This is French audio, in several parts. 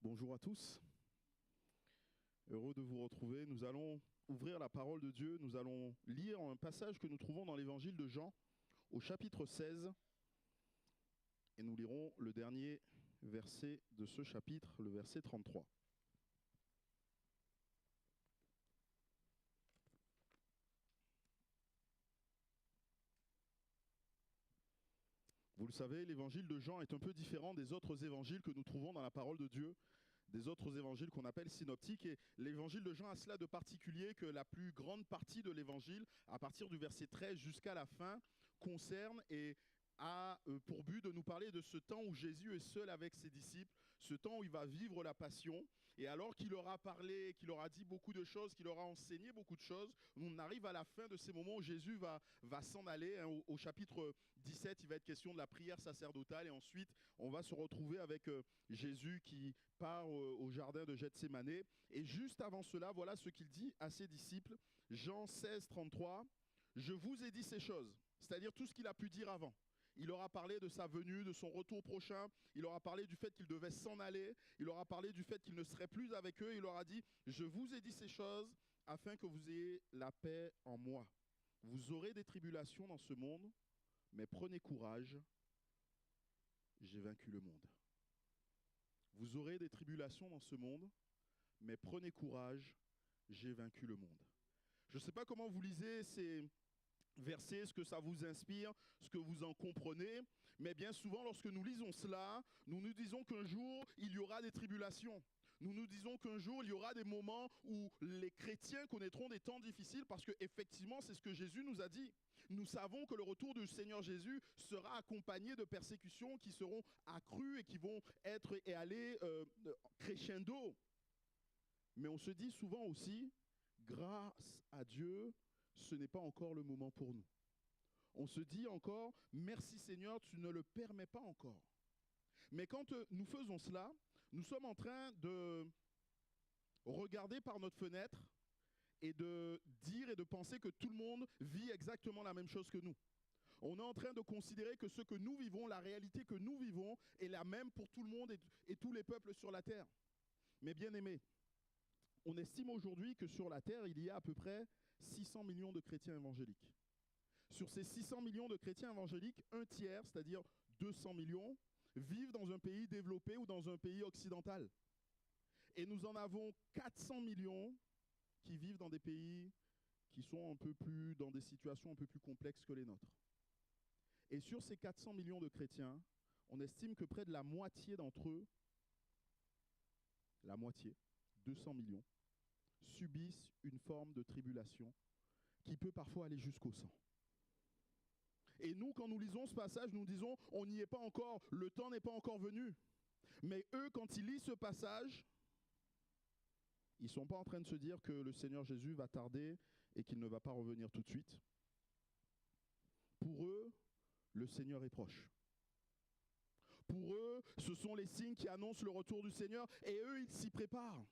Bonjour à tous, heureux de vous retrouver. Nous allons ouvrir la parole de Dieu, nous allons lire un passage que nous trouvons dans l'évangile de Jean au chapitre 16 et nous lirons le dernier verset de ce chapitre, le verset 33. Vous le savez, l'évangile de Jean est un peu différent des autres évangiles que nous trouvons dans la parole de Dieu, des autres évangiles qu'on appelle synoptiques. Et l'évangile de Jean a cela de particulier que la plus grande partie de l'évangile, à partir du verset 13 jusqu'à la fin, concerne et a pour but de nous parler de ce temps où Jésus est seul avec ses disciples, ce temps où il va vivre la passion. Et alors qu'il leur a parlé, qu'il leur a dit beaucoup de choses, qu'il leur a enseigné beaucoup de choses, on arrive à la fin de ces moments où Jésus va s'en aller. Hein, au chapitre 17, il va être question de la prière sacerdotale et ensuite on va se retrouver avec Jésus qui part au jardin de Gethsémanée. Et juste avant cela, voilà ce qu'il dit à ses disciples. Jean 16, 33, « Je vous ai dit ces choses », c'est-à-dire tout ce qu'il a pu dire avant. Il leur a parlé de sa venue, de son retour prochain. Il leur a parlé du fait qu'il devait s'en aller. Il leur a parlé du fait qu'il ne serait plus avec eux. Il leur a dit, je vous ai dit ces choses afin que vous ayez la paix en moi. Vous aurez des tribulations dans ce monde, mais prenez courage, j'ai vaincu le monde. Vous aurez des tribulations dans ce monde, mais prenez courage, j'ai vaincu le monde. Je ne sais pas comment vous lisez ces versets, ce que ça vous inspire, ce que vous en comprenez, mais bien souvent lorsque nous lisons cela, nous nous disons qu'un jour il y aura des tribulations. Nous nous disons qu'un jour il y aura des moments où les chrétiens connaîtront des temps difficiles parce que effectivement c'est ce que Jésus nous a dit. Nous savons que le retour du Seigneur Jésus sera accompagné de persécutions qui seront accrues et qui vont être et aller crescendo. Mais on se dit souvent aussi, grâce à Dieu, ce n'est pas encore le moment pour nous. On se dit encore, merci Seigneur, tu ne le permets pas encore. Mais quand nous faisons cela, nous sommes en train de regarder par notre fenêtre et de dire et de penser que tout le monde vit exactement la même chose que nous. On est en train de considérer que ce que nous vivons, la réalité que nous vivons, est la même pour tout le monde et tous les peuples sur la terre. Mais bien aimés, on estime aujourd'hui que sur la terre, il y a à peu près 600 millions de chrétiens évangéliques. Sur ces 600 millions de chrétiens évangéliques, un tiers, c'est-à-dire 200 millions, vivent dans un pays développé ou dans un pays occidental. Et nous en avons 400 millions qui vivent dans des pays qui sont un peu plus, dans des situations un peu plus complexes que les nôtres. Et sur ces 400 millions de chrétiens, on estime que près de la moitié d'entre eux, la moitié, 200 millions, subissent une forme de tribulation qui peut parfois aller jusqu'au sang. Et nous, quand nous lisons ce passage, nous disons, on n'y est pas encore, le temps n'est pas encore venu. Mais eux, quand ils lisent ce passage, ils ne sont pas en train de se dire que le Seigneur Jésus va tarder et qu'il ne va pas revenir tout de suite. Pour eux, le Seigneur est proche. Pour eux, ce sont les signes qui annoncent le retour du Seigneur et eux, ils s'y préparent.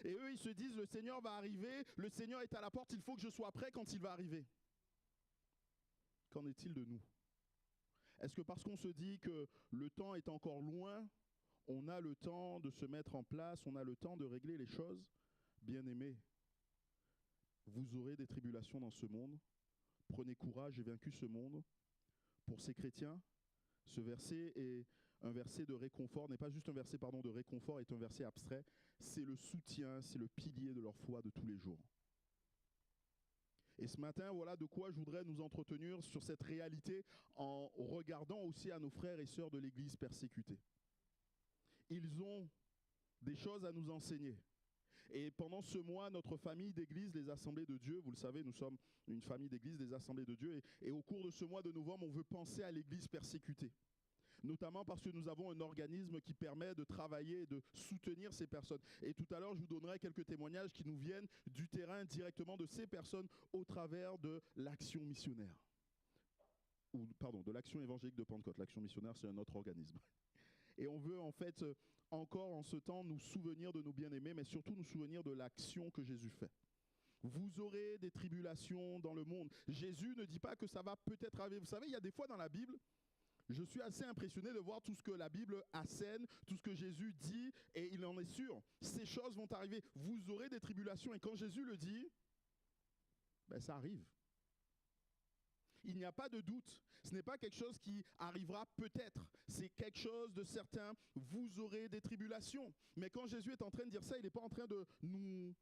Et eux, ils se disent, le Seigneur va arriver, le Seigneur est à la porte, il faut que je sois prêt quand il va arriver. Qu'en est-il de nous? Est-ce que parce qu'on se dit que le temps est encore loin, on a le temps de se mettre en place, on a le temps de régler les choses? Bien-aimés, vous aurez des tribulations dans ce monde. Prenez courage, j'ai vaincu ce monde. Pour ces chrétiens, ce verset est un verset de réconfort, n'est pas juste un verset de réconfort, est un verset abstrait. C'est le soutien, c'est le pilier de leur foi de tous les jours. Et ce matin, voilà de quoi je voudrais nous entretenir sur cette réalité en regardant aussi à nos frères et sœurs de l'Église persécutés. Ils ont des choses à nous enseigner. Et pendant ce mois, notre famille d'église, les Assemblées de Dieu, vous le savez, nous sommes une famille d'église, des Assemblées de Dieu. Et au cours de ce mois de novembre, on veut penser à l'Église persécutée. Notamment parce que nous avons un organisme qui permet de travailler et de soutenir ces personnes. Et tout à l'heure, je vous donnerai quelques témoignages qui nous viennent du terrain directement de ces personnes au travers de l'action missionnaire. Ou, pardon, de l'action évangélique de Pentecôte. L'action missionnaire, c'est un autre organisme. Et on veut en fait encore en ce temps nous souvenir de nos bien-aimés, mais surtout nous souvenir de l'action que Jésus fait. Vous aurez des tribulations dans le monde. Jésus ne dit pas que ça va peut-être arriver. Vous savez, il y a des fois dans la Bible, je suis assez impressionné de voir tout ce que la Bible assène, tout ce que Jésus dit, et il est on est sûr, ces choses vont arriver. Vous aurez des tribulations. Et quand Jésus le dit, ben ça arrive. Il n'y a pas de doute. Ce n'est pas quelque chose qui arrivera peut-être. C'est quelque chose de certain. Vous aurez des tribulations. Mais quand Jésus est en train de dire ça, il n'est pas en train de nous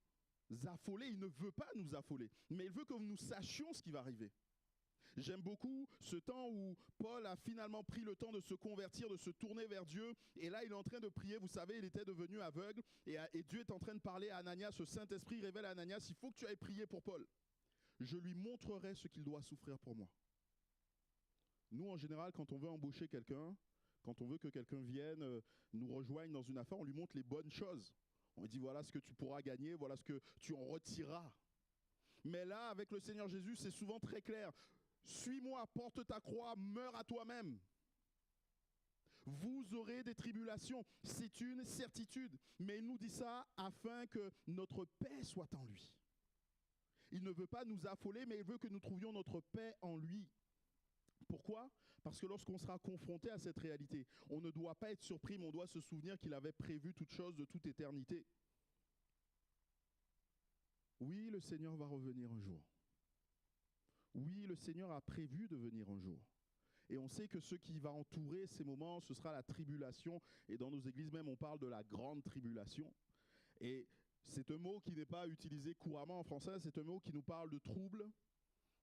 affoler. Il ne veut pas nous affoler. Mais il veut que nous sachions ce qui va arriver. J'aime beaucoup ce temps où Paul a finalement pris le temps de se convertir, de se tourner vers Dieu. Et là, il est en train de prier. Vous savez, il était devenu aveugle. Et Dieu est en train de parler à Ananias. Ce Saint-Esprit révèle à Ananias, il faut que tu ailles prier pour Paul. Je lui montrerai ce qu'il doit souffrir pour moi. Nous, en général, quand on veut embaucher quelqu'un, quand on veut que quelqu'un vienne nous rejoigne dans une affaire, on lui montre les bonnes choses. On lui dit, voilà ce que tu pourras gagner, voilà ce que tu en retireras. Mais là, avec le Seigneur Jésus, c'est souvent très clair. Suis-moi, porte ta croix, meurs à toi-même. Vous aurez des tribulations, c'est une certitude. Mais il nous dit ça afin que notre paix soit en lui. Il ne veut pas nous affoler, mais il veut que nous trouvions notre paix en lui. Pourquoi? Parce que lorsqu'on sera confronté à cette réalité, on ne doit pas être surpris, mais on doit se souvenir qu'il avait prévu toute chose de toute éternité. Oui, le Seigneur va revenir un jour. Oui, le Seigneur a prévu de venir un jour. Et on sait que ce qui va entourer ces moments, ce sera la tribulation. Et dans nos églises même, on parle de la grande tribulation. Et c'est un mot qui n'est pas utilisé couramment en français, c'est un mot qui nous parle de trouble,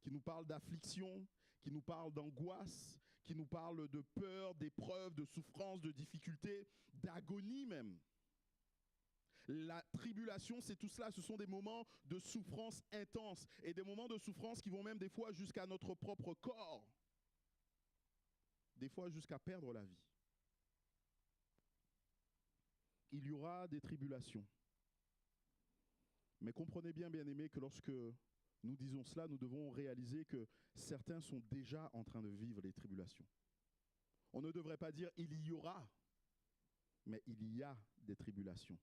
qui nous parle d'affliction, qui nous parle d'angoisse, qui nous parle de peur, d'épreuve, de souffrance, de difficulté, d'agonie même. La tribulation, c'est tout cela, ce sont des moments de souffrance intense et des moments de souffrance qui vont même des fois jusqu'à notre propre corps, des fois jusqu'à perdre la vie. Il y aura des tribulations. Mais comprenez bien, bien-aimés, que lorsque nous disons cela, nous devons réaliser que certains sont déjà en train de vivre les tribulations. On ne devrait pas dire « il y aura », mais il y a des tribulations.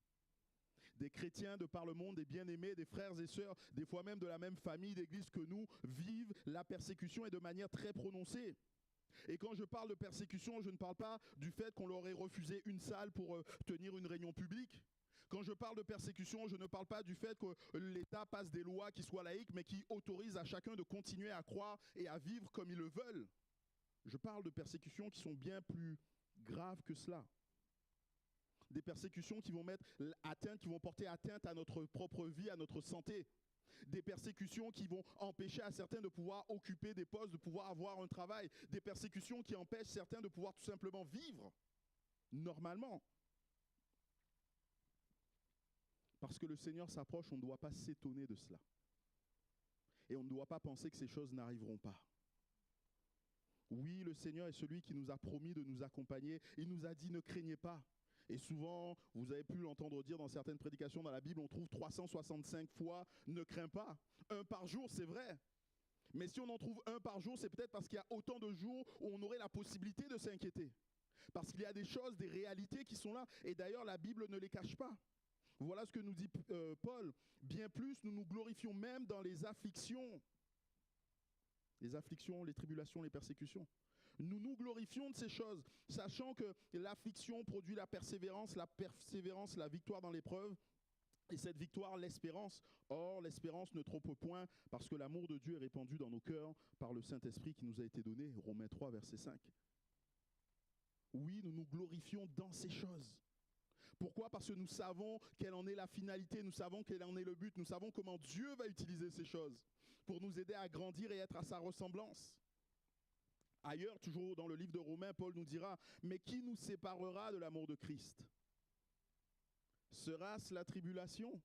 Des chrétiens de par le monde, des bien-aimés, des frères et sœurs, des fois même de la même famille d'église que nous, vivent la persécution et de manière très prononcée. Et quand je parle de persécution, je ne parle pas du fait qu'on leur ait refusé une salle pour tenir une réunion publique. Quand je parle de persécution, je ne parle pas du fait que l'État passe des lois qui soient laïques, mais qui autorisent à chacun de continuer à croire et à vivre comme ils le veulent. Je parle de persécutions qui sont bien plus graves que cela. Des persécutions qui vont qui vont porter atteinte à notre propre vie, à notre santé. Des persécutions qui vont empêcher à certains de pouvoir occuper des postes, de pouvoir avoir un travail. Des persécutions qui empêchent certains de pouvoir tout simplement vivre normalement. Parce que le Seigneur s'approche, on ne doit pas s'étonner de cela. Et on ne doit pas penser que ces choses n'arriveront pas. Oui, le Seigneur est celui qui nous a promis de nous accompagner. Il nous a dit, ne craignez pas. Et souvent, vous avez pu l'entendre dire dans certaines prédications dans la Bible, on trouve 365 fois « ne crains pas ». Un par jour, c'est vrai. Mais si on en trouve un par jour, c'est peut-être parce qu'il y a autant de jours où on aurait la possibilité de s'inquiéter. Parce qu'il y a des choses, des réalités qui sont là. Et d'ailleurs, la Bible ne les cache pas. Voilà ce que nous dit Paul. Bien plus, nous nous glorifions même dans les afflictions. Les afflictions, les tribulations, les persécutions. Nous nous glorifions de ces choses, sachant que l'affliction produit la persévérance, la victoire dans l'épreuve, et cette victoire, l'espérance. Or, l'espérance ne trompe point, parce que l'amour de Dieu est répandu dans nos cœurs par le Saint-Esprit qui nous a été donné, Romains 3, verset 5. Oui, nous nous glorifions dans ces choses. Pourquoi? Parce que nous savons quelle en est la finalité, nous savons quel en est le but, nous savons comment Dieu va utiliser ces choses pour nous aider à grandir et être à sa ressemblance. Ailleurs, toujours dans le livre de Romains, Paul nous dira, mais qui nous séparera de l'amour de Christ? Sera-ce la tribulation?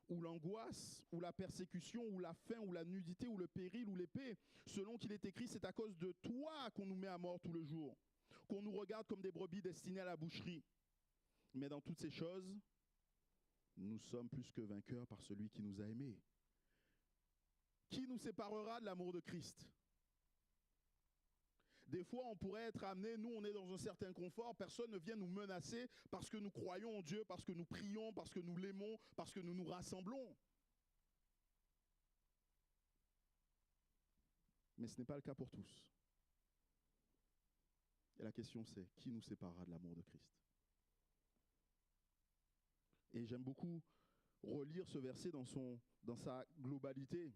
Ou l'angoisse, ou la persécution, ou la faim, ou la nudité, ou le péril, ou l'épée? Selon qu'il est écrit, c'est à cause de toi qu'on nous met à mort tout le jour, qu'on nous regarde comme des brebis destinées à la boucherie. Mais dans toutes ces choses, nous sommes plus que vainqueurs par celui qui nous a aimés. Qui nous séparera de l'amour de Christ? Des fois, on pourrait être amené, nous, on est dans un certain confort, personne ne vient nous menacer parce que nous croyons en Dieu, parce que nous prions, parce que nous l'aimons, parce que nous nous rassemblons. Mais ce n'est pas le cas pour tous. Et la question c'est, qui nous séparera de l'amour de Christ? Et j'aime beaucoup relire ce verset dans sa globalité,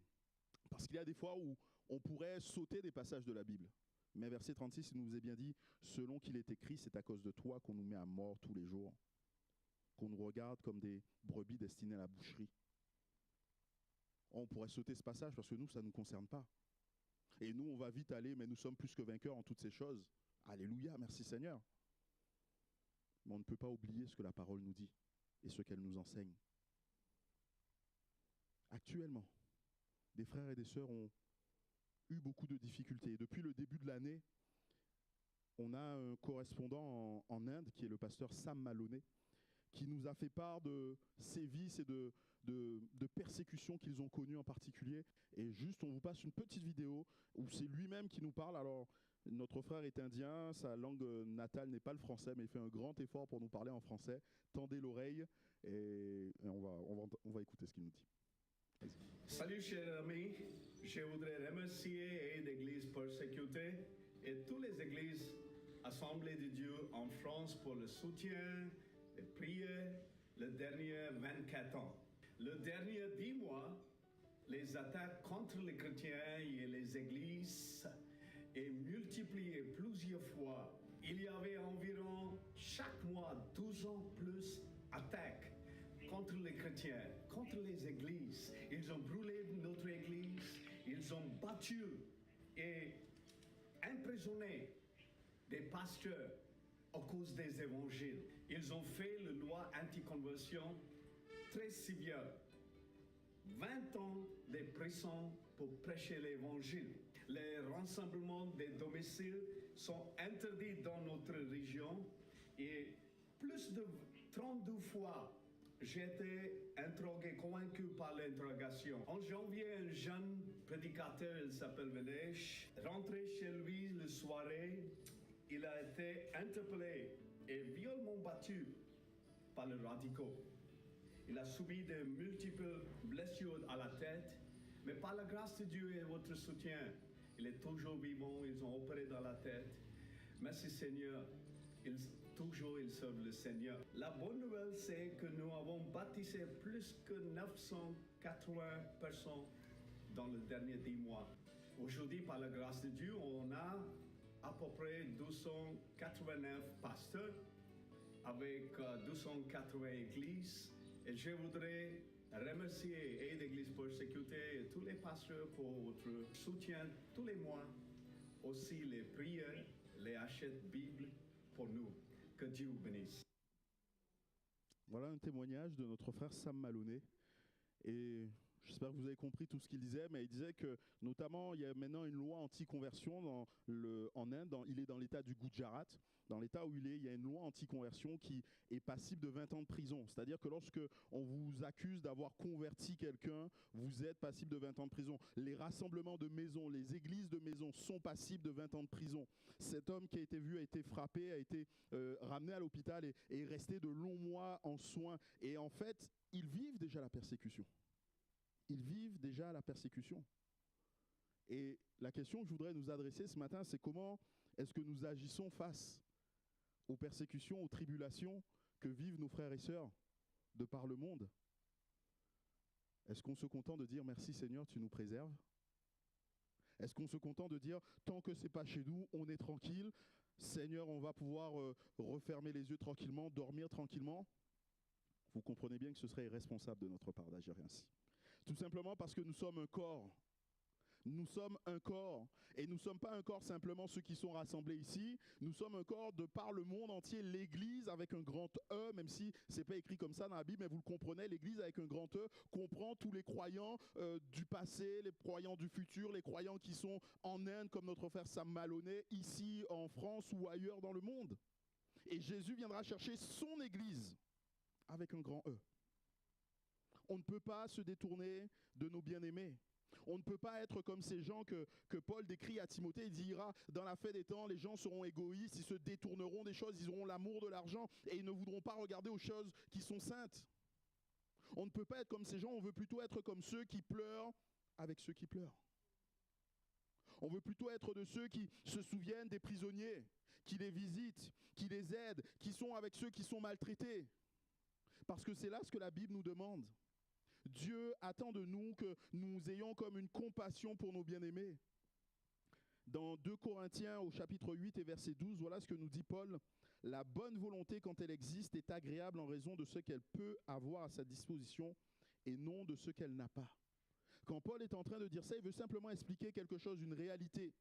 parce qu'il y a des fois où on pourrait sauter des passages de la Bible. Mais verset 36, il nous est bien dit, selon qu'il est écrit, c'est à cause de toi qu'on nous met à mort tous les jours, qu'on nous regarde comme des brebis destinées à la boucherie. On pourrait sauter ce passage parce que nous, ça ne nous concerne pas. Et nous, on va vite aller, mais nous sommes plus que vainqueurs en toutes ces choses. Alléluia, merci Seigneur. Mais on ne peut pas oublier ce que la parole nous dit et ce qu'elle nous enseigne. Actuellement, des frères et des sœurs ont eu beaucoup de difficultés. Et depuis le début de l'année, on a un correspondant en Inde, qui est le pasteur Sam Maloney, qui nous a fait part de sévices et de persécutions qu'ils ont connues en particulier. Et juste, on vous passe une petite vidéo où c'est lui-même qui nous parle. Alors, notre frère est indien, sa langue natale n'est pas le français, mais il fait un grand effort pour nous parler en français. Tendez l'oreille et on va écouter ce qu'il nous dit. Salut chers amis, je voudrais remercier Aide Église persécutée et toutes les églises assemblées de Dieu en France pour le soutien, les prières, les derniers 24 ans. Le dernier 10 mois, les attaques contre les chrétiens et les églises est multiplié plusieurs fois. Il y avait environ chaque mois 12 ans plus attaques contre les chrétiens, contre les églises. Ils ont brûlé notre église, ils ont battu et emprisonné des pasteurs à cause des évangiles. Ils ont fait la loi anti-conversion très sévère. 20 ans de prison pour prêcher l'évangile. Les rassemblements des domiciles sont interdits dans notre région et plus de 32 fois j'ai été interrogé, convaincu par l'interrogation. En janvier, un jeune prédicateur, il s'appelle Venesh, rentré chez lui le soirée, il a été interpellé et violemment battu par les radicaux. Il a subi de multiples blessures à la tête, mais par la grâce de Dieu et votre soutien, il est toujours vivant, ils ont opéré dans la tête. Merci Seigneur, toujours ils servent le Seigneur. La bonne nouvelle, c'est que nous avons baptisé plus que 980 personnes dans les derniers 10 mois. Aujourd'hui, par la grâce de Dieu, on a à peu près 289 pasteurs avec 280 églises. Et je voudrais remercier Aide Église persécutée et tous les pasteurs pour votre soutien tous les mois. Aussi les prières, les achats de Bible pour nous. Que Dieu vous bénisse. Voilà un témoignage de notre frère Sam Maloney. Et j'espère que vous avez compris tout ce qu'il disait, mais il disait que notamment il y a maintenant une loi anti-conversion en Inde, il est dans l'état du Gujarat, dans l'état où il y a une loi anti-conversion qui est passible de 20 ans de prison. C'est-à-dire que lorsque on vous accuse d'avoir converti quelqu'un, vous êtes passible de 20 ans de prison. Les rassemblements de maisons, les églises de maisons sont passibles de 20 ans de prison. Cet homme qui a été vu, a été frappé, a été ramené à l'hôpital et est resté de longs mois en soins. Et en fait, ils vivent déjà la persécution. Ils vivent déjà la persécution. Et la question que je voudrais nous adresser ce matin, c'est comment est-ce que nous agissons face aux persécutions, aux tribulations que vivent nos frères et sœurs de par le monde? Est-ce qu'on se contente de dire merci Seigneur, tu nous préserves? Est-ce qu'on se contente de dire tant que c'est pas chez nous, on est tranquille, Seigneur, on va pouvoir refermer les yeux tranquillement, dormir tranquillement? Vous comprenez bien que ce serait irresponsable de notre part d'agir ainsi. Tout simplement parce que nous sommes un corps. Nous sommes un corps. Et nous ne sommes pas un corps simplement ceux qui sont rassemblés ici. Nous sommes un corps de par le monde entier. L'Église avec un grand E, même si ce n'est pas écrit comme ça dans la Bible, mais vous le comprenez, l'Église avec un grand E comprend tous les croyants du passé, les croyants du futur, les croyants qui sont en Inde, comme notre frère Sam Maloney, ici en France ou ailleurs dans le monde. Et Jésus viendra chercher son Église avec un grand E. On ne peut pas se détourner de nos bien-aimés. On ne peut pas être comme ces gens que Paul décrit à Timothée. Il dira, dans la fin des temps, les gens seront égoïstes, ils se détourneront des choses, ils auront l'amour de l'argent et ils ne voudront pas regarder aux choses qui sont saintes. On ne peut pas être comme ces gens, on veut plutôt être comme ceux qui pleurent avec ceux qui pleurent. On veut plutôt être de ceux qui se souviennent des prisonniers, qui les visitent, qui les aident, qui sont avec ceux qui sont maltraités. Parce que c'est là ce que la Bible nous demande. Dieu attend de nous que nous ayons comme une compassion pour nos bien-aimés. Dans 2 Corinthiens au chapitre 8 et verset 12, voilà ce que nous dit Paul. « La bonne volonté, quand elle existe, est agréable en raison de ce qu'elle peut avoir à sa disposition et non de ce qu'elle n'a pas. » Quand Paul est en train de dire ça, il veut simplement expliquer quelque chose, une réalité.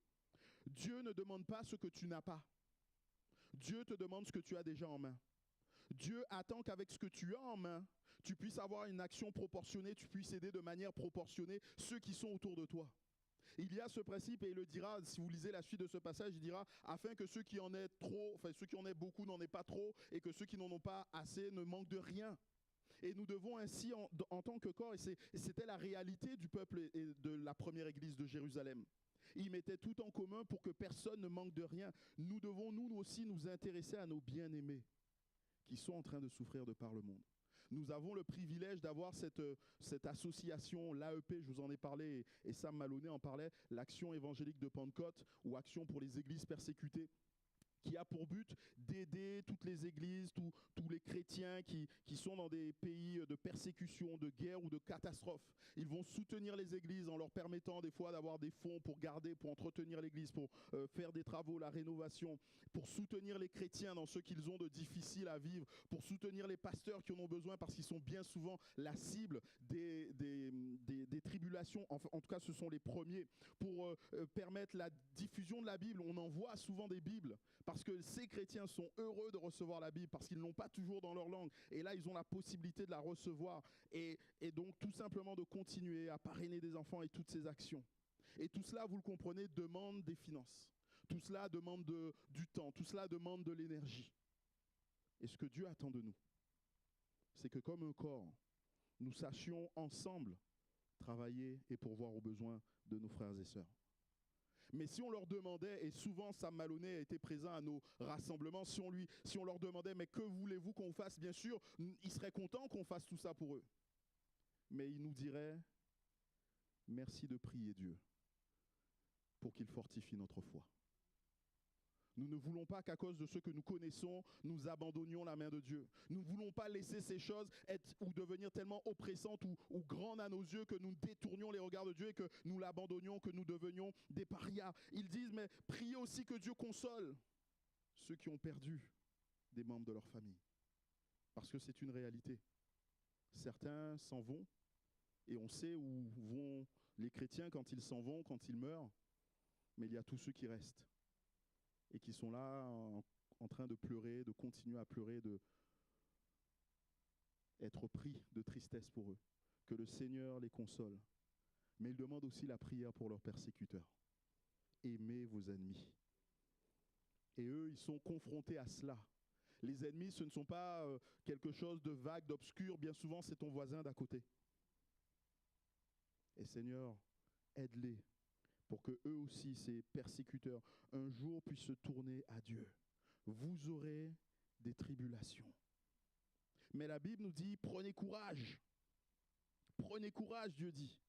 Dieu ne demande pas ce que tu n'as pas. Dieu te demande ce que tu as déjà en main. Dieu attend qu'avec ce que tu as en main, tu puisses avoir une action proportionnée, tu puisses aider de manière proportionnée ceux qui sont autour de toi. Il y a ce principe et il le dira, si vous lisez la suite de ce passage, il dira, afin que ceux qui en aient trop, enfin ceux qui en aient beaucoup n'en aient pas trop, et que ceux qui n'en ont pas assez ne manquent de rien. Et nous devons ainsi, en tant que corps, et c'était la réalité du peuple et de la première église de Jérusalem. Ils mettaient tout en commun pour que personne ne manque de rien. Nous devons, nous aussi, nous intéresser à nos bien-aimés qui sont en train de souffrir de par le monde. Nous avons le privilège d'avoir cette association, l'AEP, je vous en ai parlé, et Sam Maloney en parlait, l'Action évangélique de Pentecôte, ou Action pour les églises persécutées, qui a pour but d'aider toutes les églises, tous les chrétiens qui sont dans des pays de persécution, de guerre ou de catastrophe. Ils vont soutenir les églises en leur permettant des fois d'avoir des fonds pour garder, pour entretenir l'église, pour faire des travaux, la rénovation, pour soutenir les chrétiens dans ce qu'ils ont de difficile à vivre, pour soutenir les pasteurs qui en ont besoin parce qu'ils sont bien souvent la cible des tribulations. En tout cas, ce sont les premiers. Pour permettre la diffusion de la Bible, on envoie souvent des Bibles parce que ces chrétiens sont heureux de recevoir la Bible parce qu'ils ne l'ont pas toujours dans leur langue. Et là, ils ont la possibilité de la recevoir. Et donc, tout simplement de continuer à parrainer des enfants et toutes ces actions. Et tout cela, vous le comprenez, demande des finances. Tout cela demande du temps. Tout cela demande de l'énergie. Et ce que Dieu attend de nous, c'est que comme un corps, nous sachions ensemble travailler et pourvoir aux besoins de nos frères et sœurs. Mais si on leur demandait, et souvent Sam Maloney a été présent à nos rassemblements, si on leur demandait, mais que voulez-vous qu'on fasse? Bien sûr, ils seraient contents qu'on fasse tout ça pour eux. Mais ils nous diraient, merci de prier Dieu pour qu'il fortifie notre foi. Nous ne voulons pas qu'à cause de ce que nous connaissons, nous abandonnions la main de Dieu. Nous ne voulons pas laisser ces choses être ou devenir tellement oppressantes ou grandes à nos yeux que nous détournions les regards de Dieu et que nous l'abandonnions, que nous devenions des parias. Ils disent, mais priez aussi que Dieu console ceux qui ont perdu des membres de leur famille. Parce que c'est une réalité. Certains s'en vont et on sait où vont les chrétiens quand ils s'en vont, quand ils meurent. Mais il y a tous ceux qui restent. Et qui sont là en train de pleurer, de continuer à pleurer, d'être pris de tristesse pour eux. Que le Seigneur les console. Mais il demande aussi la prière pour leurs persécuteurs. Aimez vos ennemis. Et eux, ils sont confrontés à cela. Les ennemis, ce ne sont pas quelque chose de vague, d'obscur. Bien souvent, c'est ton voisin d'à côté. Et Seigneur, aide-les. Pour que eux aussi, ces persécuteurs, un jour puissent se tourner à Dieu. Vous aurez des tribulations. Mais la Bible nous dit, prenez courage. Prenez courage, Dieu dit.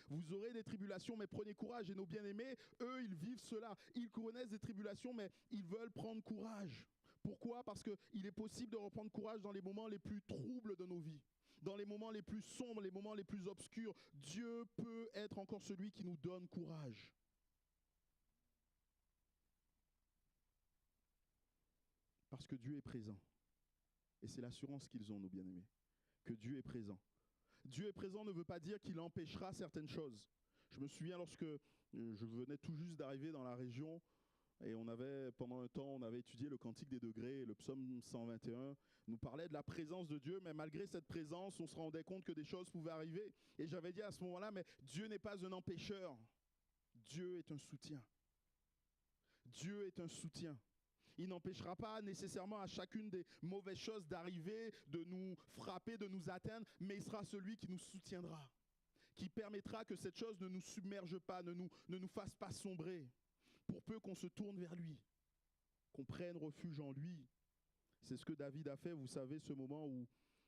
Vous aurez des tribulations, mais prenez courage. Et nos bien-aimés, eux, ils vivent cela. Ils connaissent des tribulations, mais ils veulent prendre courage. Pourquoi? Parce qu'il est possible de reprendre courage dans les moments les plus troubles de nos vies. Dans les moments les plus sombres, les moments les plus obscurs, Dieu peut être encore celui qui nous donne courage. Parce que Dieu est présent. Et c'est l'assurance qu'ils ont, nos bien-aimés, que Dieu est présent. Dieu est présent ne veut pas dire qu'il empêchera certaines choses. Je me souviens lorsque je venais tout juste d'arriver dans la région, et pendant un temps, on avait étudié le Cantique des degrés, et le psaume 121 nous parlait de la présence de Dieu, mais malgré cette présence, on se rendait compte que des choses pouvaient arriver. Et j'avais dit à ce moment-là, mais Dieu n'est pas un empêcheur. Dieu est un soutien. Dieu est un soutien. Il n'empêchera pas nécessairement à chacune des mauvaises choses d'arriver, de nous frapper, de nous atteindre, mais il sera celui qui nous soutiendra, qui permettra que cette chose ne nous submerge pas, ne nous fasse pas sombrer. Pour peu qu'on se tourne vers lui, qu'on prenne refuge en lui. C'est ce que David a fait, vous savez, ce moment où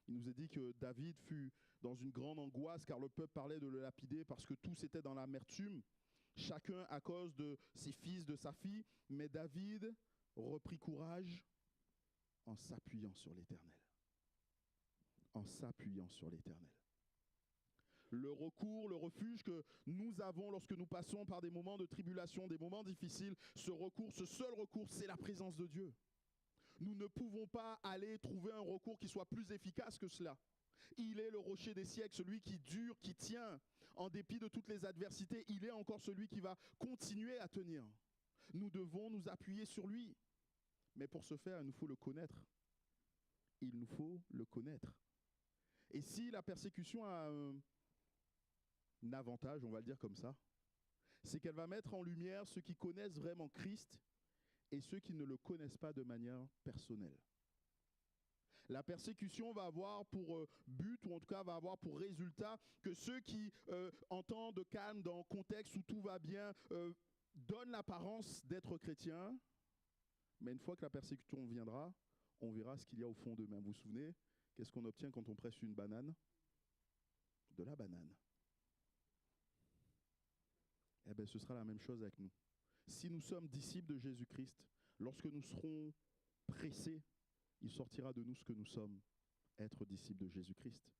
il nous est dit que David fut dans une grande angoisse car le peuple parlait de le lapider parce que tous étaient dans l'amertume, chacun à cause de ses fils, de sa fille. Mais David reprit courage en s'appuyant sur l'Éternel. En en s'appuyant sur l'Éternel. Le recours, le refuge que nous avons lorsque nous passons par des moments de tribulation, des moments difficiles, ce recours, ce seul recours, c'est la présence de Dieu. Nous ne pouvons pas aller trouver un recours qui soit plus efficace que cela. Il est le rocher des siècles, celui qui dure, qui tient. En dépit de toutes les adversités, il est encore celui qui va continuer à tenir. Nous devons nous appuyer sur lui. Mais pour ce faire, il nous faut le connaître. Il nous faut le connaître. Et si la persécution a un avantage, on va le dire comme ça, c'est qu'elle va mettre en lumière ceux qui connaissent vraiment Christ et ceux qui ne le connaissent pas de manière personnelle. La persécution va avoir pour but, ou en tout cas va avoir pour résultat, que ceux qui, en temps de calme, dans un contexte où tout va bien, donnent l'apparence d'être chrétiens, mais une fois que la persécution viendra, on verra ce qu'il y a au fond d'eux-mêmes. Vous vous souvenez, qu'est-ce qu'on obtient quand on presse une banane? De la banane. Eh bien, ce sera la même chose avec nous. Si nous sommes disciples de Jésus-Christ, lorsque nous serons pressés, il sortira de nous ce que nous sommes, être disciples de Jésus-Christ.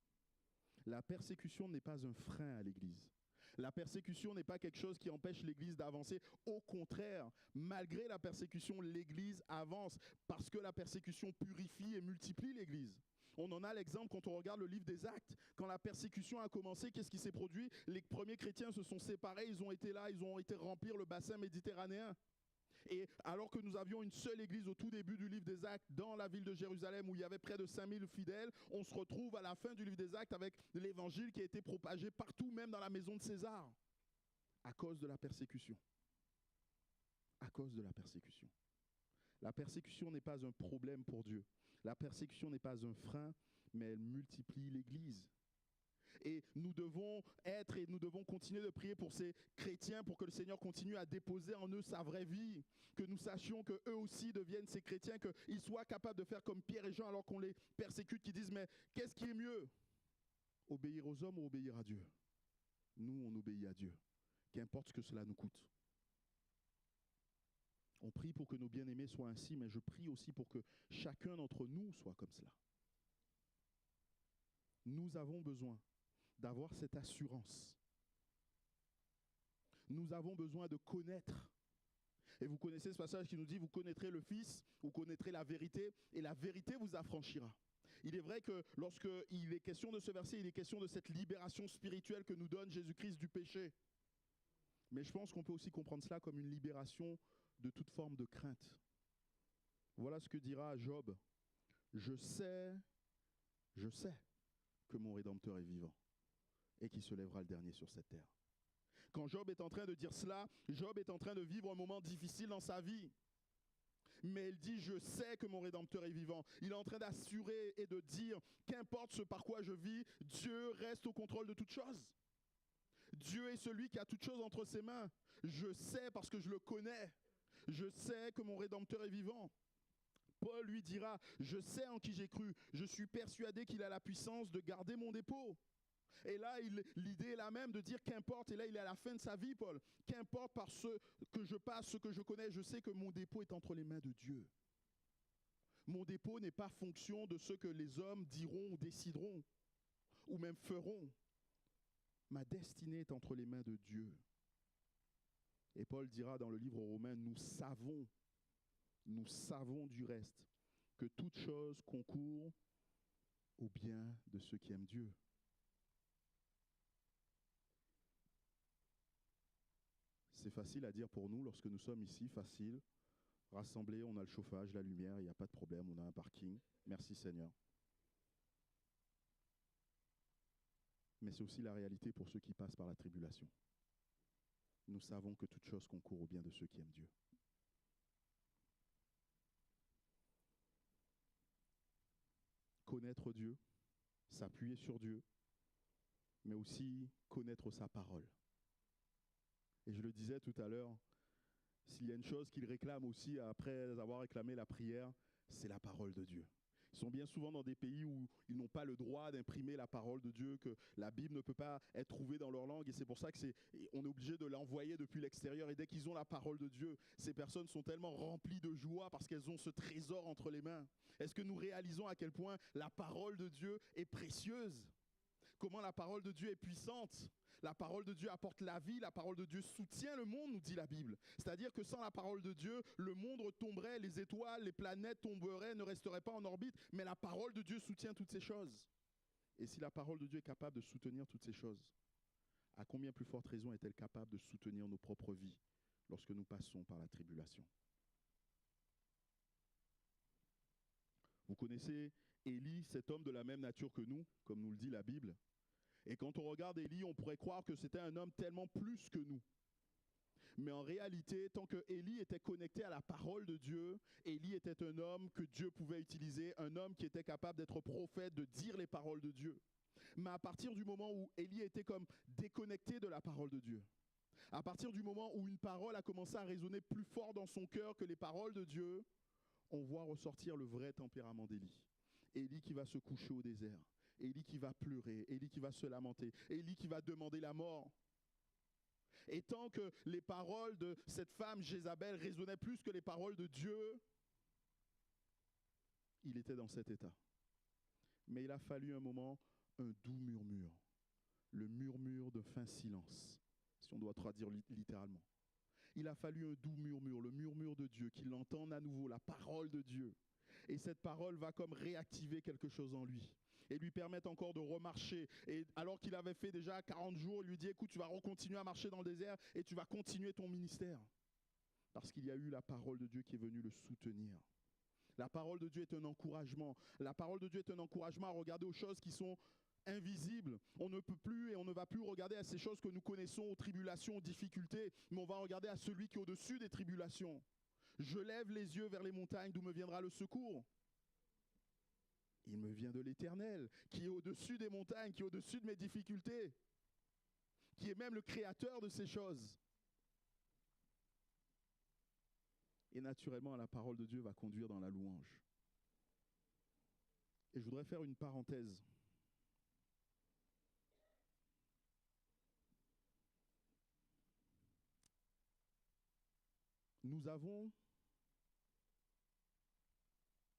La persécution n'est pas un frein à l'Église. La persécution n'est pas quelque chose qui empêche l'Église d'avancer. Au contraire, malgré la persécution, l'Église avance parce que la persécution purifie et multiplie l'Église. On en a l'exemple quand on regarde le livre des Actes. Quand la persécution a commencé, qu'est-ce qui s'est produit? Les premiers chrétiens se sont séparés, ils ont été là, ils ont été remplir le bassin méditerranéen. Et alors que nous avions une seule église au tout début du livre des Actes dans la ville de Jérusalem où il y avait près de 5000 fidèles, on se retrouve à la fin du livre des Actes avec l'évangile qui a été propagé partout, même dans la maison de César, à cause de la persécution. À cause de la persécution. La persécution n'est pas un problème pour Dieu. La persécution n'est pas un frein, mais elle multiplie l'église. Et nous devons être et nous devons continuer de prier pour ces chrétiens, pour que le Seigneur continue à déposer en eux sa vraie vie, que nous sachions qu'eux aussi deviennent ces chrétiens, qu'ils soient capables de faire comme Pierre et Jean alors qu'on les persécute, qui disent mais qu'est-ce qui est mieux? Obéir aux hommes ou obéir à Dieu? Nous, on obéit à Dieu, qu'importe ce que cela nous coûte. On prie pour que nos bien-aimés soient ainsi, mais je prie aussi pour que chacun d'entre nous soit comme cela. Nous avons besoin d'avoir cette assurance. Nous avons besoin de connaître. Et vous connaissez ce passage qui nous dit, vous connaîtrez le Fils, vous connaîtrez la vérité, et la vérité vous affranchira. Il est vrai que lorsqu'il est question de ce verset, il est question de cette libération spirituelle que nous donne Jésus-Christ du péché. Mais je pense qu'on peut aussi comprendre cela comme une libération de toute forme de crainte. Voilà ce que dira Job. Je sais que mon Rédempteur est vivant et qu'il se lèvera le dernier sur cette terre. Quand Job est en train de dire cela, Job est en train de vivre un moment difficile dans sa vie. Mais il dit, je sais que mon Rédempteur est vivant. Il est en train d'assurer et de dire, qu'importe ce par quoi je vis, Dieu reste au contrôle de toutes choses. Dieu est celui qui a toutes choses entre ses mains. Je sais parce que je le connais. Je sais que mon Rédempteur est vivant. Paul lui dira, je sais en qui j'ai cru. Je suis persuadé qu'il a la puissance de garder mon dépôt. Et là, l'idée est la même de dire qu'importe, et là il est à la fin de sa vie, Paul, qu'importe par ce que je passe, ce que je connais, je sais que mon dépôt est entre les mains de Dieu. Mon dépôt n'est pas fonction de ce que les hommes diront ou décideront, ou même feront. Ma destinée est entre les mains de Dieu. Et Paul dira dans le livre aux Romains, nous savons du reste que toute chose concourt au bien de ceux qui aiment Dieu. C'est facile à dire pour nous lorsque nous sommes ici, facile, rassemblés, on a le chauffage, la lumière, il n'y a pas de problème, on a un parking. Merci Seigneur. Mais c'est aussi la réalité pour ceux qui passent par la tribulation. Nous savons que toute chose concourt au bien de ceux qui aiment Dieu. Connaître Dieu, s'appuyer sur Dieu, mais aussi connaître sa parole. Et je le disais tout à l'heure, s'il y a une chose qu'il réclame aussi après avoir réclamé la prière, c'est la parole de Dieu. sont bien souvent dans des pays où ils n'ont pas le droit d'imprimer la parole de Dieu, que la Bible ne peut pas être trouvée dans leur langue. Et c'est pour ça on est obligé de l'envoyer depuis l'extérieur. Et dès qu'ils ont la parole de Dieu, ces personnes sont tellement remplies de joie parce qu'elles ont ce trésor entre les mains. Est-ce que nous réalisons à quel point la parole de Dieu est précieuse? Comment la parole de Dieu est puissante? La parole de Dieu apporte la vie, la parole de Dieu soutient le monde, nous dit la Bible. C'est-à-dire que sans la parole de Dieu, le monde retomberait, les étoiles, les planètes tomberaient, ne resteraient pas en orbite, mais la parole de Dieu soutient toutes ces choses. Et si la parole de Dieu est capable de soutenir toutes ces choses, à combien plus forte raison est-elle capable de soutenir nos propres vies lorsque nous passons par la tribulation? Vous connaissez Élie, cet homme de la même nature que nous, comme nous le dit la Bible. Et quand on regarde Élie, on pourrait croire que c'était un homme tellement plus que nous. Mais en réalité, tant que Élie était connecté à la parole de Dieu, Élie était un homme que Dieu pouvait utiliser, un homme qui était capable d'être prophète, de dire les paroles de Dieu. Mais à partir du moment où Élie était comme déconnecté de la parole de Dieu, à partir du moment où une parole a commencé à résonner plus fort dans son cœur que les paroles de Dieu, on voit ressortir le vrai tempérament d'Élie. Élie qui va se coucher au désert, Élie qui va pleurer, Élie qui va se lamenter, Élie qui va demander la mort. Et tant que les paroles de cette femme Jézabel résonnaient plus que les paroles de Dieu, il était dans cet état. Mais il a fallu un moment, un doux murmure, le murmure de fin silence, si on doit traduire littéralement. Il a fallu un doux murmure, le murmure de Dieu, qu'il entende à nouveau, la parole de Dieu. Et cette parole va comme réactiver quelque chose en lui et lui permettre encore de remarcher. Et alors qu'il avait fait déjà 40 jours, il lui dit, écoute, tu vas continuer à marcher dans le désert et tu vas continuer ton ministère. Parce qu'il y a eu la parole de Dieu qui est venue le soutenir. La parole de Dieu est un encouragement. La parole de Dieu est un encouragement à regarder aux choses qui sont invisibles. On ne peut plus et on ne va plus regarder à ces choses que nous connaissons, aux tribulations, aux difficultés, mais on va regarder à celui qui est au-dessus des tribulations. Je lève les yeux vers les montagnes, d'où me viendra le secours? Il me vient de l'Éternel, qui est au-dessus des montagnes, qui est au-dessus de mes difficultés, qui est même le créateur de ces choses. Et naturellement, la parole de Dieu va conduire dans la louange. Et je voudrais faire une parenthèse. Nous avons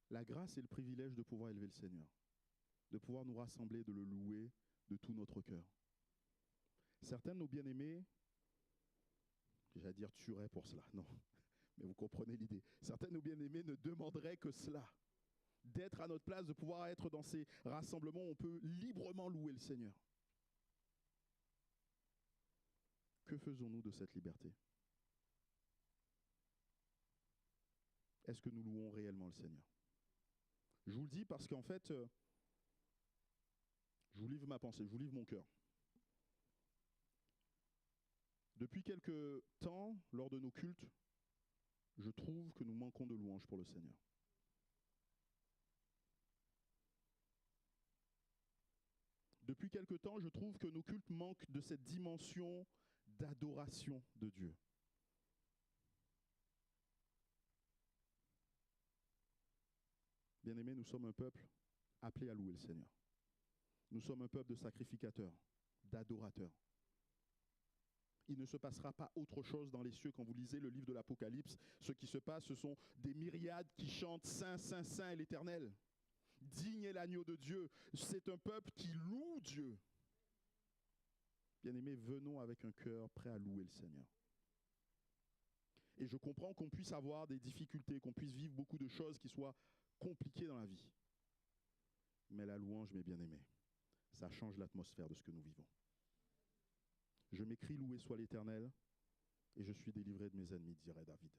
la grâce et le privilège de pouvoir élever le Seigneur, de pouvoir nous rassembler, de le louer de tout notre cœur. Certains de nos bien-aimés, j'allais dire tueraient pour cela, non, mais vous comprenez l'idée. Certains de nos bien-aimés ne demanderaient que cela, d'être à notre place, de pouvoir être dans ces rassemblements où on peut librement louer le Seigneur. Que faisons-nous de cette liberté? Est-ce que nous louons réellement le Seigneur? Je vous le dis parce qu'en fait, je vous livre ma pensée, je vous livre mon cœur. Depuis quelque temps, lors de nos cultes, je trouve que nous manquons de louange pour le Seigneur. Depuis quelque temps, je trouve que nos cultes manquent de cette dimension d'adoration de Dieu. Bien-aimés, nous sommes un peuple appelé à louer le Seigneur. Nous sommes un peuple de sacrificateurs, d'adorateurs. Il ne se passera pas autre chose dans les cieux. Quand vous lisez le livre de l'Apocalypse, ce qui se passe, ce sont des myriades qui chantent Saint, Saint, Saint est l'Éternel. Digne est l'agneau de Dieu. C'est un peuple qui loue Dieu. Bien-aimés, venons avec un cœur prêt à louer le Seigneur. Et je comprends qu'on puisse avoir des difficultés, qu'on puisse vivre beaucoup de choses qui soient compliquées dans la vie. Mais la louange, mes bien-aimés, ça change l'atmosphère de ce que nous vivons. Je m'écris loué soit l'Éternel et je suis délivré de mes ennemis, dirait David.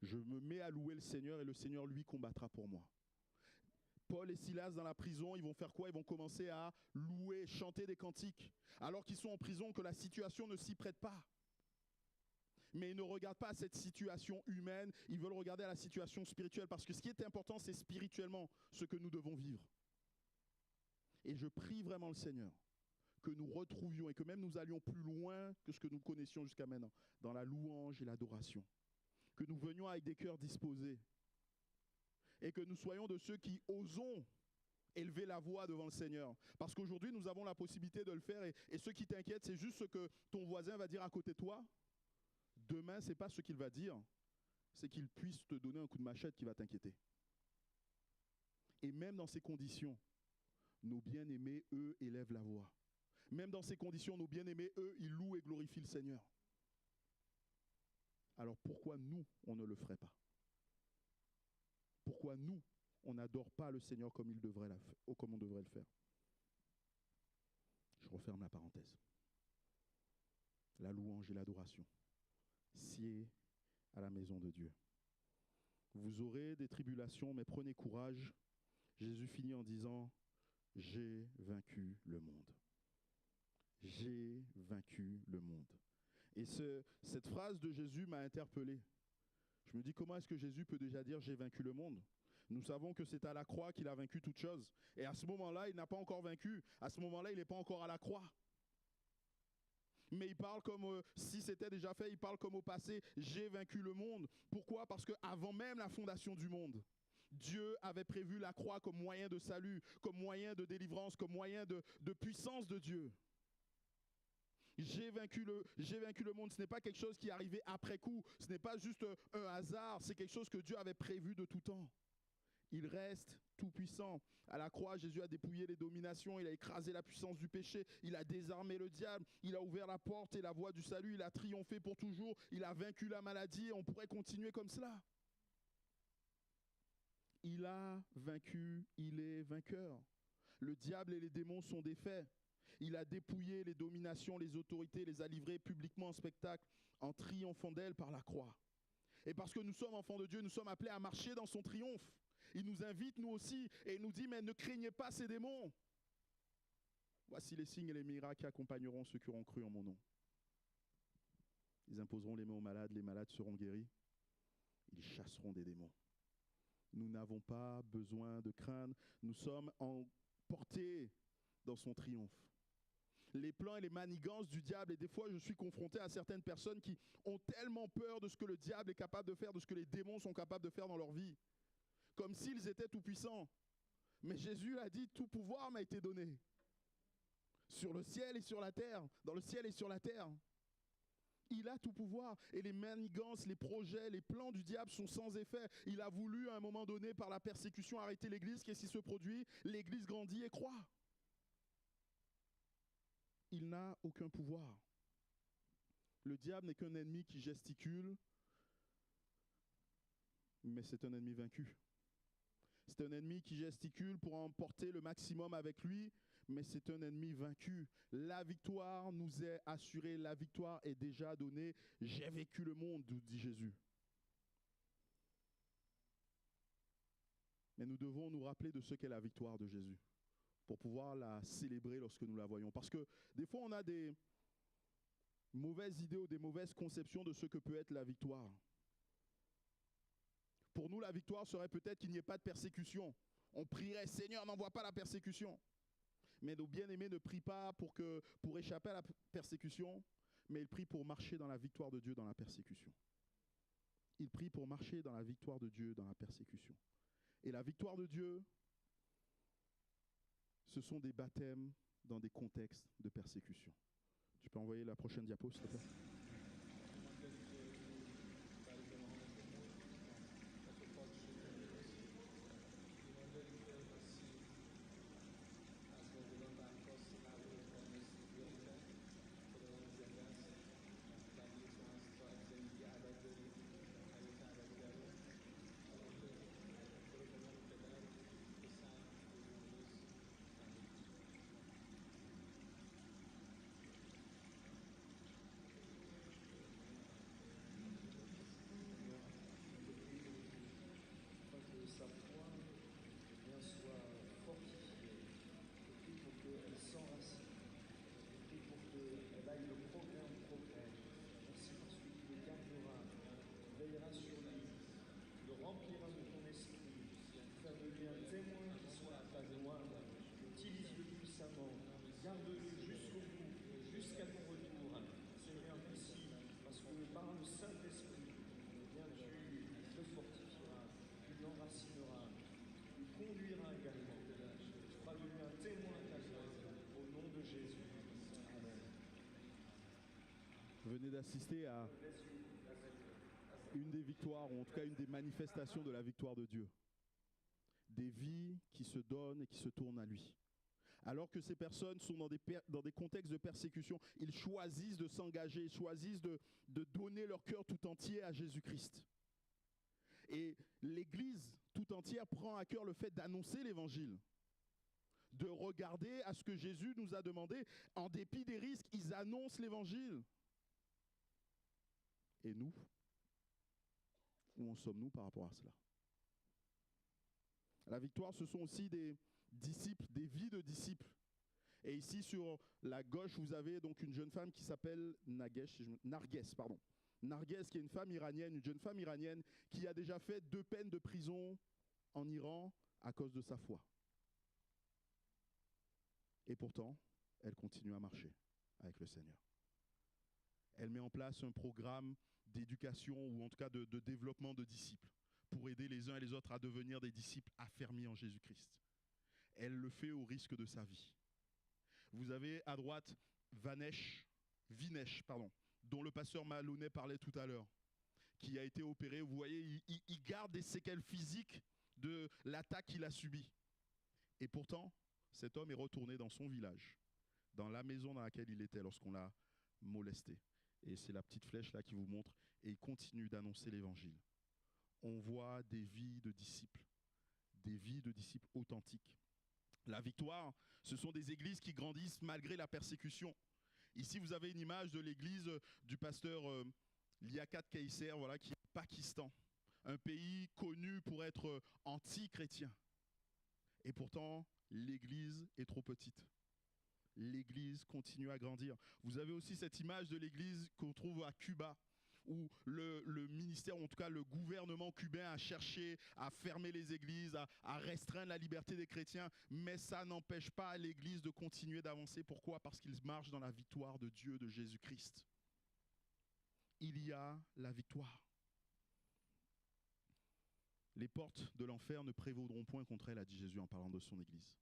Je me mets à louer le Seigneur et le Seigneur, lui, combattra pour moi. Paul et Silas dans la prison, ils vont faire quoi? Ils vont commencer à louer, chanter des cantiques, alors qu'ils sont en prison, que la situation ne s'y prête pas. Mais ils ne regardent pas à cette situation humaine, ils veulent regarder à la situation spirituelle, parce que ce qui est important, c'est spirituellement ce que nous devons vivre. Et je prie vraiment le Seigneur que nous retrouvions et que même nous allions plus loin que ce que nous connaissions jusqu'à maintenant, dans la louange et l'adoration. Que nous venions avec des cœurs disposés. et que nous soyons de ceux qui osons élever la voix devant le Seigneur. Parce qu'aujourd'hui, nous avons la possibilité de le faire et ce qui t'inquiète, c'est juste ce que ton voisin va dire à côté de toi. Demain, ce n'est pas ce qu'il va dire, c'est qu'il puisse te donner un coup de machette qui va t'inquiéter. Et même dans ces conditions, nos bien-aimés, eux, élèvent la voix. Même dans ces conditions, nos bien-aimés, eux, ils louent et glorifient le Seigneur. Alors pourquoi nous, on ne le ferait pas? Pourquoi nous, on n'adore pas le Seigneur comme comme on devrait le faire? Je referme la parenthèse. La louange et l'adoration. Sied à la maison de Dieu. Vous aurez des tribulations, mais prenez courage. Jésus finit en disant, j'ai vaincu le monde. J'ai vaincu le monde. Et cette phrase de Jésus m'a interpellé. Je me dis, comment est-ce que Jésus peut déjà dire, j'ai vaincu le monde? Nous savons que c'est à la croix qu'il a vaincu toute chose. Et à ce moment-là, il n'a pas encore vaincu. À ce moment-là, il n'est pas encore à la croix. Mais il parle comme si c'était déjà fait, il parle comme au passé, j'ai vaincu le monde. Pourquoi? Parce qu'avant même la fondation du monde, Dieu avait prévu la croix comme moyen de salut, comme moyen de délivrance, comme moyen de puissance de Dieu. J'ai vaincu le monde, ce n'est pas quelque chose qui est arrivé après coup, ce n'est pas juste un hasard, c'est quelque chose que Dieu avait prévu de tout temps. Il reste tout puissant. À la croix, Jésus a dépouillé les dominations, il a écrasé la puissance du péché, il a désarmé le diable, il a ouvert la porte et la voie du salut, il a triomphé pour toujours, il a vaincu la maladie et on pourrait continuer comme cela. Il a vaincu, il est vainqueur. Le diable et les démons sont défaits. Il a dépouillé les dominations, les autorités, les a livrées publiquement en spectacle, en triomphant d'elles par la croix. Et parce que nous sommes enfants de Dieu, nous sommes appelés à marcher dans son triomphe. Il nous invite, nous aussi, et il nous dit, mais ne craignez pas ces démons. Voici les signes et les miracles qui accompagneront ceux qui auront cru en mon nom. Ils imposeront les mains aux malades, les malades seront guéris. Ils chasseront des démons. Nous n'avons pas besoin de craindre. Nous sommes emportés dans son triomphe. Les plans et les manigances du diable, et des fois je suis confronté à certaines personnes qui ont tellement peur de ce que le diable est capable de faire, de ce que les démons sont capables de faire dans leur vie, comme s'ils étaient tout puissants. Mais Jésus a dit, tout pouvoir m'a été donné, sur le ciel et sur la terre, dans le ciel et sur la terre. Il a tout pouvoir, et les manigances, les projets, les plans du diable sont sans effet. Il a voulu à un moment donné, par la persécution, arrêter l'Église. Qu'est-ce qui se produit? L'Église grandit et croît. Il n'a aucun pouvoir. Le diable n'est qu'un ennemi qui gesticule, mais c'est un ennemi vaincu. C'est un ennemi qui gesticule pour emporter le maximum avec lui, mais c'est un ennemi vaincu. La victoire nous est assurée, la victoire est déjà donnée. J'ai vaincu le monde, dit Jésus. Mais nous devons nous rappeler de ce qu'est la victoire de Jésus, pour pouvoir la célébrer lorsque nous la voyons. Parce que des fois, on a des mauvaises idées ou des mauvaises conceptions de ce que peut être la victoire. Pour nous, la victoire serait peut-être qu'il n'y ait pas de persécution. On prierait, Seigneur, n'envoie pas la persécution. Mais nos bien-aimés ne prient pas pour échapper à la persécution, mais ils prient pour marcher dans la victoire de Dieu dans la persécution. Ils prient pour marcher dans la victoire de Dieu dans la persécution. Et la victoire de Dieu, ce sont des baptêmes dans des contextes de persécution. Tu peux envoyer la prochaine diapo, s'il te plaît? venez d'assister à une des victoires, ou en tout cas une des manifestations de la victoire de Dieu. Des vies qui se donnent et qui se tournent à lui. Alors que ces personnes sont dans des contextes de persécution, ils choisissent de s'engager, ils choisissent de donner leur cœur tout entier à Jésus-Christ. Et l'Église tout entière prend à cœur le fait d'annoncer l'Évangile, de regarder à ce que Jésus nous a demandé. En dépit des risques, ils annoncent l'Évangile. Et nous, où en sommes-nous par rapport à cela? La victoire, ce sont aussi des disciples, des vies de disciples. Et ici, sur la gauche, vous avez donc une jeune femme qui s'appelle Narges, qui est une femme iranienne, une jeune femme iranienne qui a déjà fait 2 peines de prison en Iran à cause de sa foi. Et pourtant, elle continue à marcher avec le Seigneur. Elle met en place un programme d'éducation, ou en tout cas de développement de disciples, pour aider les uns et les autres à devenir des disciples affermis en Jésus-Christ. Elle le fait au risque de sa vie. Vous avez à droite Vinesh, dont le pasteur Maloney parlait tout à l'heure, qui a été opéré. Vous voyez, il garde des séquelles physiques de l'attaque qu'il a subie. Et pourtant, cet homme est retourné dans son village, dans la maison dans laquelle il était lorsqu'on l'a molesté. Et c'est la petite flèche là qui vous montre. Et il continue d'annoncer l'évangile. On voit des vies de disciples authentiques. La victoire, ce sont des églises qui grandissent malgré la persécution. Ici, vous avez une image de l'église du pasteur Liaquat Kayser, voilà, qui est au Pakistan, un pays connu pour être anti-chrétien. Et pourtant, l'église est trop petite. L'église continue à grandir. Vous avez aussi cette image de l'église qu'on trouve à Cuba, où le ministère, ou en tout cas le gouvernement cubain a cherché à fermer les églises, à restreindre la liberté des chrétiens, mais ça n'empêche pas l'église de continuer d'avancer. Pourquoi? Parce qu'ils marchent dans la victoire de Dieu, de Jésus-Christ. Il y a la victoire. Les portes de l'enfer ne prévaudront point contre elle, a dit Jésus en parlant de son église.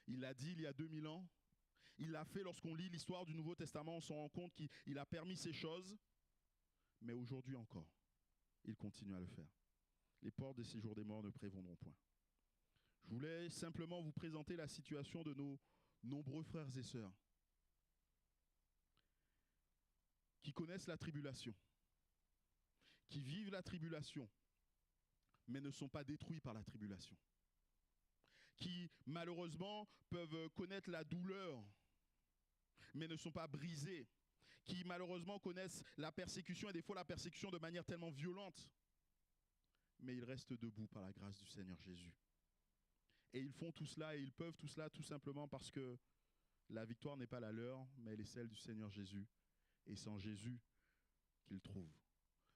Il l'a dit il y a 2000 ans. Il l'a fait lorsqu'on lit l'histoire du Nouveau Testament, on se rend compte qu'il a permis ces choses. Mais aujourd'hui encore, il continue à le faire. Les portes des séjours des morts ne prévaudront point. Je voulais simplement vous présenter la situation de nos nombreux frères et sœurs qui connaissent la tribulation, qui vivent la tribulation, mais ne sont pas détruits par la tribulation, qui malheureusement peuvent connaître la douleur, mais ne sont pas brisés, qui malheureusement connaissent la persécution, et des fois la persécution de manière tellement violente, mais ils restent debout par la grâce du Seigneur Jésus. Et ils font tout cela, et ils peuvent tout cela tout simplement parce que la victoire n'est pas la leur, mais elle est celle du Seigneur Jésus, et c'est en Jésus qu'ils trouvent.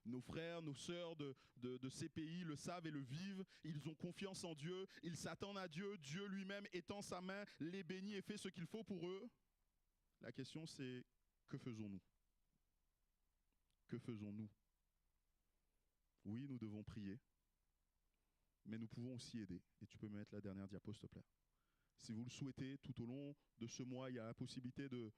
Nos frères, nos sœurs de ces pays le savent et le vivent. Ils ont confiance en Dieu, ils s'attendent à Dieu. Dieu lui-même étend sa main, les bénit et fait ce qu'il faut pour eux. La question c'est, que faisons-nous? Que faisons-nous? Oui, nous devons prier, mais nous pouvons aussi aider. Et tu peux me mettre la dernière diapo, s'il te plaît. Si vous le souhaitez, tout au long de ce mois, il y a la possibilité de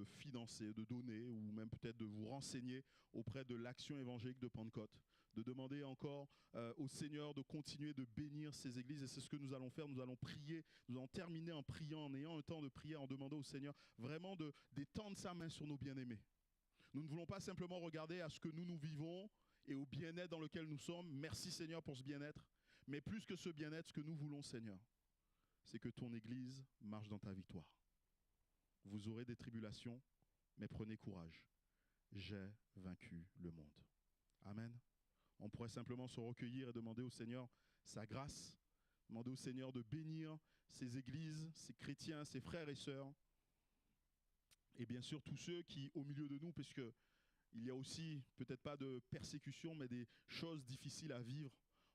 financer, de donner, ou même peut-être de vous renseigner auprès de l'Action évangélique de Pentecôte, de demander encore au Seigneur de continuer de bénir ces églises. Et c'est ce que nous allons faire. Nous allons prier, nous allons terminer en priant, en ayant un temps de prière, en demandant au Seigneur vraiment d'étendre sa main sur nos bien-aimés. Nous ne voulons pas simplement regarder à ce que nous vivons et au bien-être dans lequel nous sommes. Merci Seigneur pour ce bien-être. Mais plus que ce bien-être, ce que nous voulons, Seigneur, c'est que ton Église marche dans ta victoire. Vous aurez des tribulations, mais prenez courage. J'ai vaincu le monde. Amen. On pourrait simplement se recueillir et demander au Seigneur sa grâce, demander au Seigneur de bénir ces églises, ces chrétiens, ces frères et sœurs, et bien sûr tous ceux qui, au milieu de nous, puisque il y a aussi peut-être pas de persécution, mais des choses difficiles à vivre,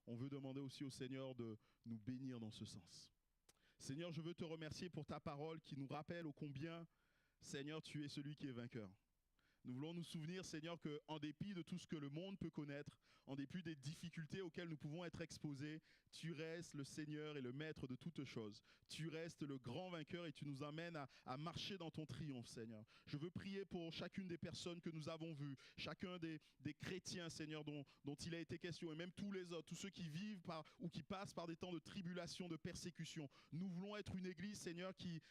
on veut demander aussi au Seigneur de nous bénir dans ce sens. Seigneur, je veux te remercier pour ta parole qui nous rappelle ô combien, Seigneur, tu es celui qui est vainqueur. Nous voulons nous souvenir, Seigneur, qu'en dépit de tout ce que le monde peut connaître, en dépit des difficultés auxquelles nous pouvons être exposés, tu restes le Seigneur et le Maître de toutes choses. Tu restes le grand vainqueur et tu nous amènes à marcher dans ton triomphe, Seigneur. Je veux prier pour chacune des personnes que nous avons vues, chacun des chrétiens, Seigneur, dont il a été question, et même tous les autres, tous ceux qui vivent ou qui passent par des temps de tribulation, de persécution. Nous voulons être une église, Seigneur, qui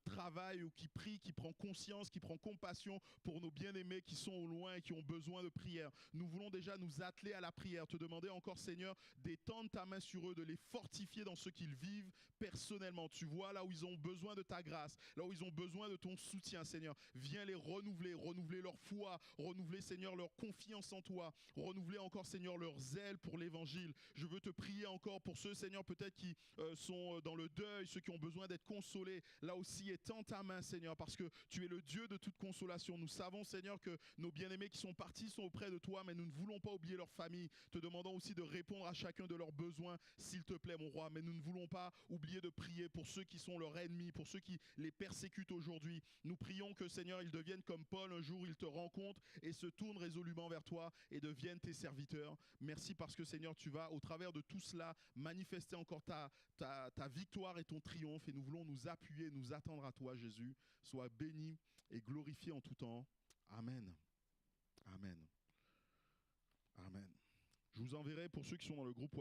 travaille ou qui prie, qui prend conscience, qui prend compassion pour nos bien-aimés qui sont au loin et qui ont besoin de prière. Nous voulons déjà nous atteler à la prière, te demander encore, Seigneur, d'étendre ta main sur eux, de les fortifier dans ce qu'ils vivent personnellement. Tu vois là où ils ont besoin de ta grâce, là où ils ont besoin de ton soutien, Seigneur. Viens les renouveler leur foi, renouveler, Seigneur, leur confiance en toi, renouveler encore, Seigneur, leur zèle pour l'évangile. Je veux te prier encore pour ceux, Seigneur, peut-être qui sont dans le deuil, ceux qui ont besoin d'être consolés. Là aussi, étends ta main, Seigneur, parce que tu es le Dieu de toute consolation. Nous savons, Seigneur, que nos bien-aimés qui sont partis sont auprès de toi, mais nous ne voulons pas oublier leur famille. Te demandons aussi de répondre à chacun de leurs besoins, s'il te plaît, mon roi. Mais nous ne voulons pas oublier de prier pour ceux qui sont leurs ennemis, pour ceux qui les persécutent aujourd'hui. Nous prions que, Seigneur, ils deviennent comme Paul, un jour ils te rencontrent et se tournent résolument vers toi et deviennent tes serviteurs. Merci parce que, Seigneur, tu vas, au travers de tout cela, manifester encore ta victoire et ton triomphe. Et nous voulons nous appuyer, nous attendre à toi, Jésus. Sois béni et glorifié en tout temps. Amen. Amen. Amen. Je vous enverrai pour ceux qui sont dans le groupe